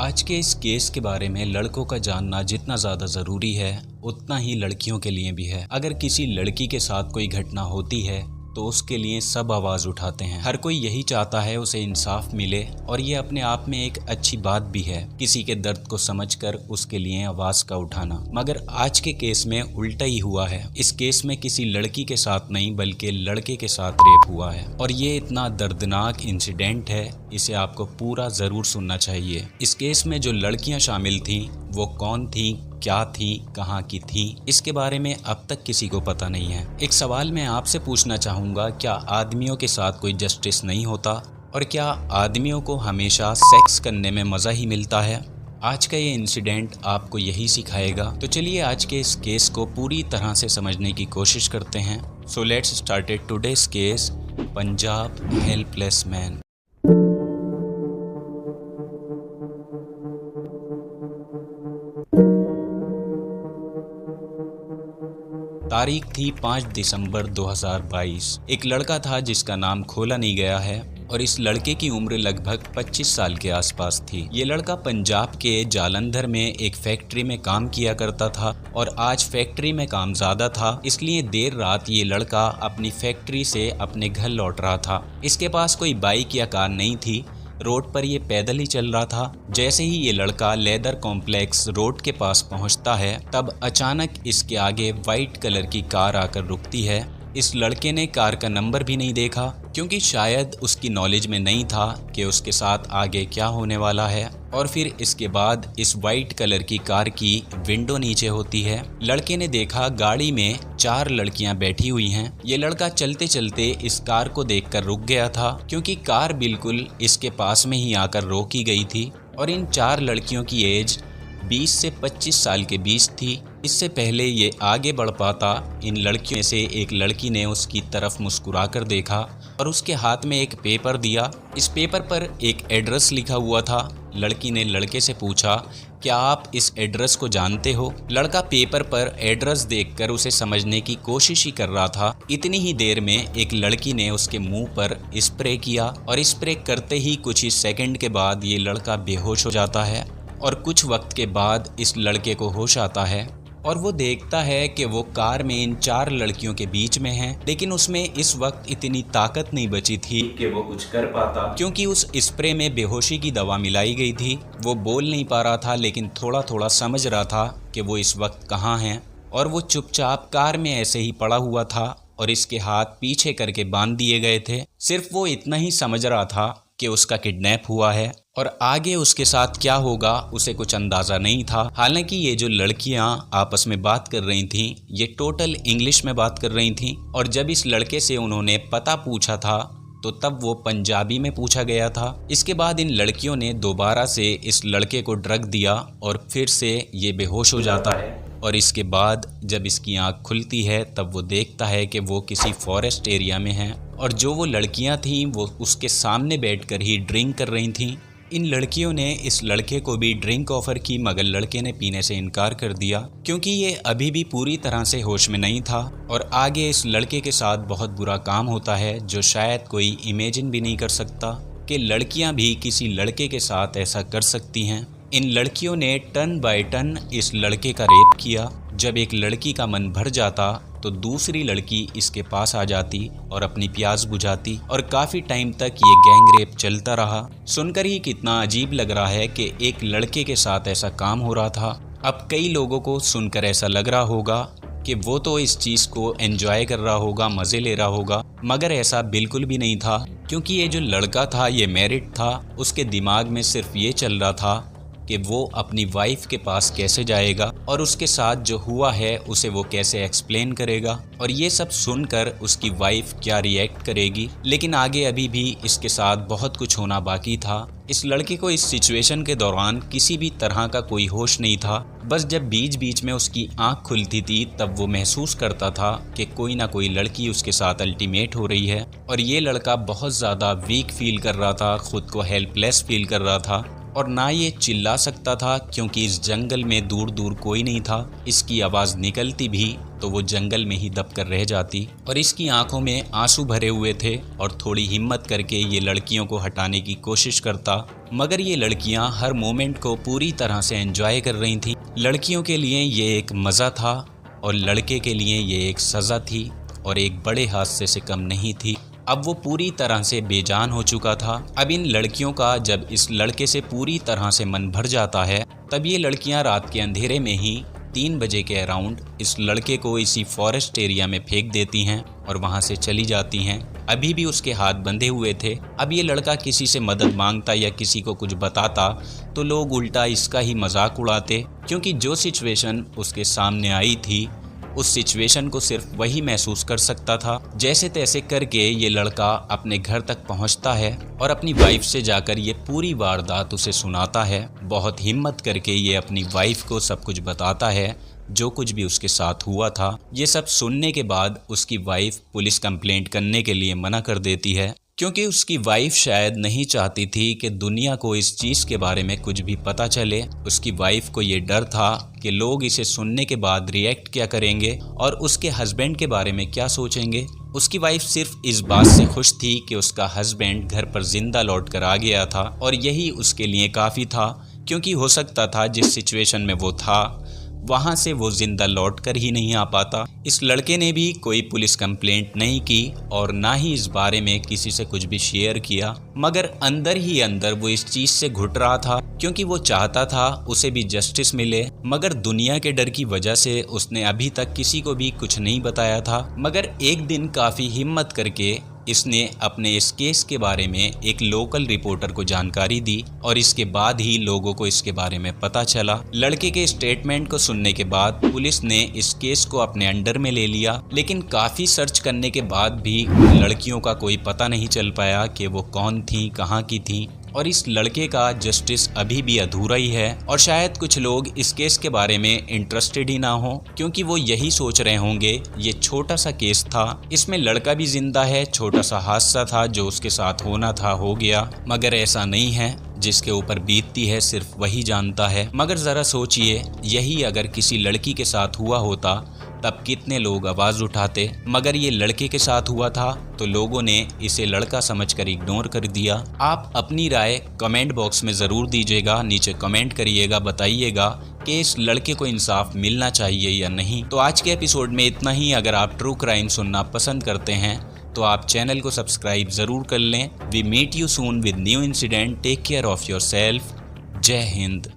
आज के इस केस के बारे में लड़कों का जानना जितना ज़्यादा ज़रूरी है उतना ही लड़कियों के लिए भी है। अगर किसी लड़की के साथ कोई घटना होती है तो उसके लिए सब आवाज़ उठाते हैं। हर कोई यही चाहता है उसे इंसाफ मिले और ये अपने आप में एक अच्छी बात भी है, किसी के दर्द को समझकर उसके लिए आवाज़ का उठाना। मगर आज के केस में उल्टा ही हुआ है। इस केस में किसी लड़की के साथ नहीं बल्कि लड़के के साथ रेप हुआ है और ये इतना दर्दनाक इंसिडेंट है, इसे आपको पूरा ज़रूर सुनना चाहिए। इस केस में जो लड़कियां शामिल थीं वो कौन थीं, क्या थी, कहाँ की थी, इसके बारे में अब तक किसी को पता नहीं है। एक सवाल मैं आपसे पूछना चाहूँगा, क्या आदमियों के साथ कोई जस्टिस नहीं होता और क्या आदमियों को हमेशा सेक्स करने में मज़ा ही मिलता है? आज का ये इंसिडेंट आपको यही सिखाएगा। तो चलिए आज के इस केस को पूरी तरह से समझने की कोशिश करते हैं। So let's started today's case, Punjab helpless man. तारीख थी 5 दिसंबर 2022। एक लड़का था जिसका नाम खोला नहीं गया है और इस लड़के की उम्र लगभग 25 साल के आसपास थी। ये लड़का पंजाब के जालंधर में एक फैक्ट्री में काम किया करता था और आज फैक्ट्री में काम ज़्यादा था, इसलिए देर रात ये लड़का अपनी फैक्ट्री से अपने घर लौट रहा था। इसके पास कोई बाइक या कार नहीं थी, रोड पर ये पैदल ही चल रहा था। जैसे ही ये लड़का लेदर कॉम्प्लेक्स रोड के पास पहुंचता है तब अचानक इसके आगे वाइट कलर की कार आकर रुकती है। इस लड़के ने कार का नंबर भी नहीं देखा क्योंकि शायद उसकी नॉलेज में नहीं था कि उसके साथ आगे क्या होने वाला है। और फिर इसके बाद इस वाइट कलर की कार की विंडो नीचे होती है। लड़के ने देखा गाड़ी में 4 लड़कियां बैठी हुई हैं। ये लड़का चलते चलते इस कार को देखकर रुक गया था क्योंकि कार बिल्कुल इसके पास में ही आकर रोकी गई थी और इन 4 लड़कियों की एज 20 से 25 साल के बीच थी। इससे पहले ये आगे बढ़ पाता, इन लड़कियों में से एक लड़की ने उसकी तरफ मुस्कुराकर देखा और उसके हाथ में एक पेपर दिया। इस पेपर पर एक एड्रेस लिखा हुआ था। लड़की ने लड़के से पूछा, क्या आप इस एड्रेस को जानते हो? लड़का पेपर पर एड्रेस देखकर उसे समझने की कोशिश ही कर रहा था। इतनी ही देर में एक लड़की ने उसके मुंह पर स्प्रे किया और स्प्रे करते ही कुछ ही सेकंड के बाद ये लड़का बेहोश हो जाता है और कुछ वक्त के बाद इस लड़के को होश आता है और वो देखता है कि वो कार में इन 4 लड़कियों के बीच में है, लेकिन उसमें इस वक्त इतनी ताकत नहीं बची थी कि वो कुछ कर पाता क्योंकि उस स्प्रे में बेहोशी की दवा मिलाई गई थी। वो बोल नहीं पा रहा था लेकिन थोड़ा थोड़ा समझ रहा था कि वो इस वक्त कहाँ है और वो चुपचाप कार में ऐसे ही पड़ा हुआ था और इसके हाथ पीछे करके बांध दिए गए थे। सिर्फ वो इतना ही समझ रहा था कि उसका किडनैप हुआ है और आगे उसके साथ क्या होगा उसे कुछ अंदाज़ा नहीं था। हालांकि ये जो लड़कियां आपस में बात कर रही थीं ये टोटल इंग्लिश में बात कर रही थीं और जब इस लड़के से उन्होंने पता पूछा था तो तब वो पंजाबी में पूछा गया था। इसके बाद इन लड़कियों ने दोबारा से इस लड़के को ड्रग दिया और फिर से ये बेहोश हो जाता है और इसके बाद जब इसकी आँख खुलती है तब वो देखता है कि वो किसी फॉरेस्ट एरिया में है और जो वो लड़कियां थीं वो उसके सामने बैठकर ही ड्रिंक कर रही थीं। इन लड़कियों ने इस लड़के को भी ड्रिंक ऑफर की मगर लड़के ने पीने से इनकार कर दिया क्योंकि ये अभी भी पूरी तरह से होश में नहीं था और आगे इस लड़के के साथ बहुत बुरा काम होता है जो शायद कोई इमेजिन भी नहीं कर सकता कि लड़कियां भी किसी लड़के के साथ ऐसा कर सकती हैं। इन लड़कियों ने टर्न बाय टर्न इस लड़के का रेप किया। जब एक लड़की का मन भर जाता तो दूसरी लड़की इसके पास आ जाती और अपनी प्यास बुझाती और काफ़ी टाइम तक ये गैंग रेप चलता रहा। सुनकर ही कितना अजीब लग रहा है कि एक लड़के के साथ ऐसा काम हो रहा था। अब कई लोगों को सुनकर ऐसा लग रहा होगा कि वो तो इस चीज़ को एंजॉय कर रहा होगा, मज़े ले रहा होगा, मगर ऐसा बिल्कुल भी नहीं था क्योंकि ये जो लड़का था ये मैरिड था। उसके दिमाग में सिर्फ ये चल रहा था कि वो अपनी वाइफ के पास कैसे जाएगा और उसके साथ जो हुआ है उसे वो कैसे एक्सप्लेन करेगा और ये सब सुनकर उसकी वाइफ क्या रिएक्ट करेगी। लेकिन आगे अभी भी इसके साथ बहुत कुछ होना बाकी था। इस लड़के को इस सिचुएशन के दौरान किसी भी तरह का कोई होश नहीं था। बस जब बीच बीच में उसकी आंख खुलती थी तब वो महसूस करता था कि कोई ना कोई लड़की उसके साथ अल्टीमेट हो रही है और ये लड़का बहुत ज़्यादा वीक फील कर रहा था, खुद को हेल्पलेस फील कर रहा था और ना ये चिल्ला सकता था क्योंकि इस जंगल में दूर दूर कोई नहीं था। इसकी आवाज़ निकलती भी तो वो जंगल में ही दबकर रह जाती और इसकी आंखों में आंसू भरे हुए थे और थोड़ी हिम्मत करके ये लड़कियों को हटाने की कोशिश करता मगर ये लड़कियां हर मोमेंट को पूरी तरह से एंजॉय कर रही थीं। लड़कियों के लिए ये एक मज़ा था और लड़के के लिए ये एक सज़ा थी और एक बड़े हादसे से कम नहीं थी। अब वो पूरी तरह से बेजान हो चुका था। अब इन लड़कियों का जब इस लड़के से पूरी तरह से मन भर जाता है, तब ये लड़कियां रात के अंधेरे में ही 3 बजे के अराउंड इस लड़के को इसी फॉरेस्ट एरिया में फेंक देती हैं और वहां से चली जाती हैं। अभी भी उसके हाथ बंधे हुए थे। अब ये लड़का किसी से मदद मांगता या किसी को कुछ बताता तो लोग उल्टा इसका ही मजाक उड़ाते, क्योंकि जो सिचुएशन उसके सामने आई थी उस सिचुएशन को सिर्फ वही महसूस कर सकता था। जैसे तैसे करके ये लड़का अपने घर तक पहुंचता है और अपनी वाइफ से जाकर ये पूरी वारदात उसे सुनाता है। बहुत हिम्मत करके ये अपनी वाइफ को सब कुछ बताता है, जो कुछ भी उसके साथ हुआ था। ये सब सुनने के बाद उसकी वाइफ पुलिस कंप्लेंट करने के लिए मना कर देती है, क्योंकि उसकी वाइफ शायद नहीं चाहती थी कि दुनिया को इस चीज़ के बारे में कुछ भी पता चले। उसकी वाइफ को ये डर था कि लोग इसे सुनने के बाद रिएक्ट क्या करेंगे और उसके हस्बैंड के बारे में क्या सोचेंगे। उसकी वाइफ सिर्फ इस बात से खुश थी कि उसका हस्बैंड घर पर जिंदा लौट कर आ गया था और यही उसके लिए काफ़ी था, क्योंकि हो सकता था जिस सिचुएशन में वो था वहाँ से वो जिंदा लौट कर ही नहीं आ पाता। इस लड़के ने भी कोई पुलिस कंप्लेंट नहीं की और ना ही इस बारे में किसी से कुछ भी शेयर किया, मगर अंदर ही अंदर वो इस चीज से घुट रहा था, क्योंकि वो चाहता था उसे भी जस्टिस मिले। मगर दुनिया के डर की वजह से उसने अभी तक किसी को भी कुछ नहीं बताया था। मगर एक दिन काफ़ी हिम्मत करके इसने अपने इस केस के बारे में एक लोकल रिपोर्टर को जानकारी दी और इसके बाद ही लोगों को इसके बारे में पता चला। लड़के के स्टेटमेंट को सुनने के बाद पुलिस ने इस केस को अपने अंडर में ले लिया, लेकिन काफ़ी सर्च करने के बाद भी लड़कियों का कोई पता नहीं चल पाया कि वो कौन थी, कहाँ की थी। और इस लड़के का जस्टिस अभी भी अधूरा ही है और शायद कुछ लोग इस केस के बारे में इंटरेस्टेड ही ना हो, क्योंकि वो यही सोच रहे होंगे ये छोटा सा केस था, इसमें लड़का भी जिंदा है, छोटा सा हादसा था जो उसके साथ होना था हो गया। मगर ऐसा नहीं है, जिसके ऊपर बीतती है सिर्फ वही जानता है। मगर ज़रा सोचिए, यही अगर किसी लड़की के साथ हुआ होता तब कितने लोग आवाज़ उठाते। मगर ये लड़के के साथ हुआ था तो लोगों ने इसे लड़का समझकर इग्नोर कर दिया। आप अपनी राय कमेंट बॉक्स में ज़रूर दीजिएगा, नीचे कमेंट करिएगा, बताइएगा कि इस लड़के को इंसाफ मिलना चाहिए या नहीं। तो आज के एपिसोड में इतना ही। अगर आप ट्रू क्राइम सुनना पसंद करते हैं तो आप चैनल को सब्सक्राइब ज़रूर कर लें। We meet you soon with new incident. Take care of yourself. जय हिंद।